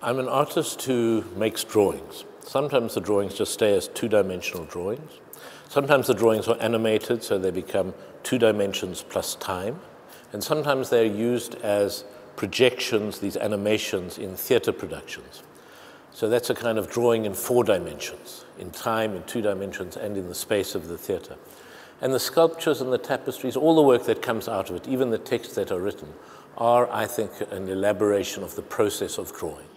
I'm an artist who makes drawings. Sometimes the drawings just stay as two-dimensional drawings. Sometimes the drawings are animated, so they become 2 dimensions plus time. And sometimes they're used as projections, these animations, in theater productions. So that's a kind of drawing in 4 dimensions, in time, in 2 dimensions, and in the space of the theater. And the sculptures and the tapestries, all the work that comes out of it, even the texts that are written, are, I think, an elaboration of the process of drawing.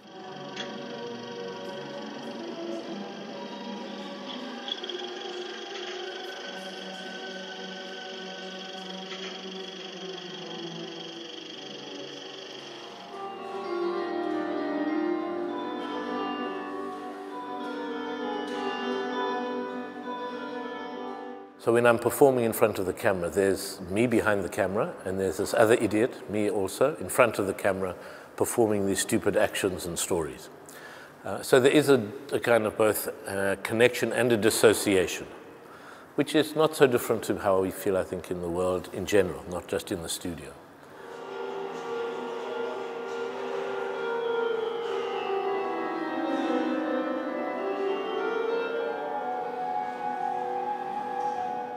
So when I'm performing in front of the camera, there's me behind the camera, and there's this other idiot, me also, in front of the camera, performing these stupid actions and stories. So there is a kind of both connection and a dissociation, which is not so different to how we feel, I think, in the world in general, not just in the studio.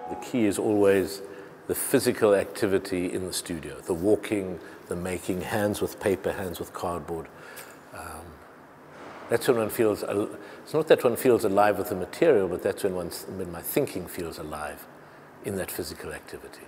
The key is always the physical activity in the studio, the walking, the making, hands with paper, hands with cardboard. That's when one feels, it's not that one feels alive with the material, but that's when my thinking feels alive in that physical activity.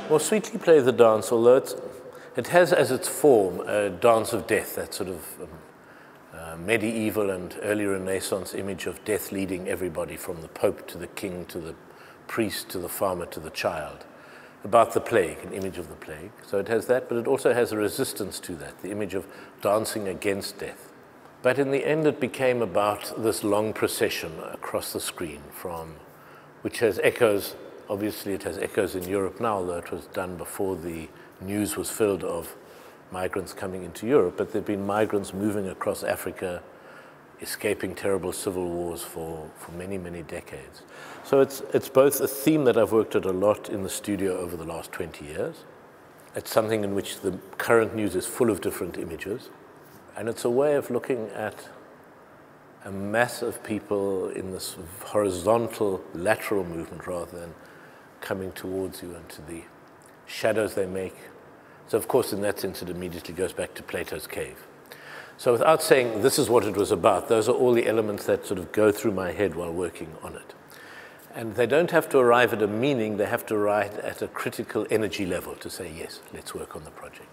Well, Sweetly Play the Dance, although it has as its form a dance of death, that sort of medieval and early Renaissance image of death leading everybody from the Pope to the king to the priest to the farmer to the child, about the plague, an image of the plague. So it has that, but it also has a resistance to that, the image of dancing against death. But in the end, it became about this long procession across the screen, which has echoes. Obviously, it has echoes in Europe now, although it was done before the news was filled of migrants coming into Europe. But there have been migrants moving across Africa, escaping terrible civil wars for many, many decades. So it's both a theme that I've worked at a lot in the studio over the last 20 years. It's something in which the current news is full of different images. And it's a way of looking at a mass of people in this horizontal, lateral movement rather than coming towards you and to the shadows they make. So of course, in that sense, it immediately goes back to Plato's cave. So without saying this is what it was about, those are all the elements that sort of go through my head while working on it. And they don't have to arrive at a meaning, they have to arrive at a critical energy level to say, yes, let's work on the project.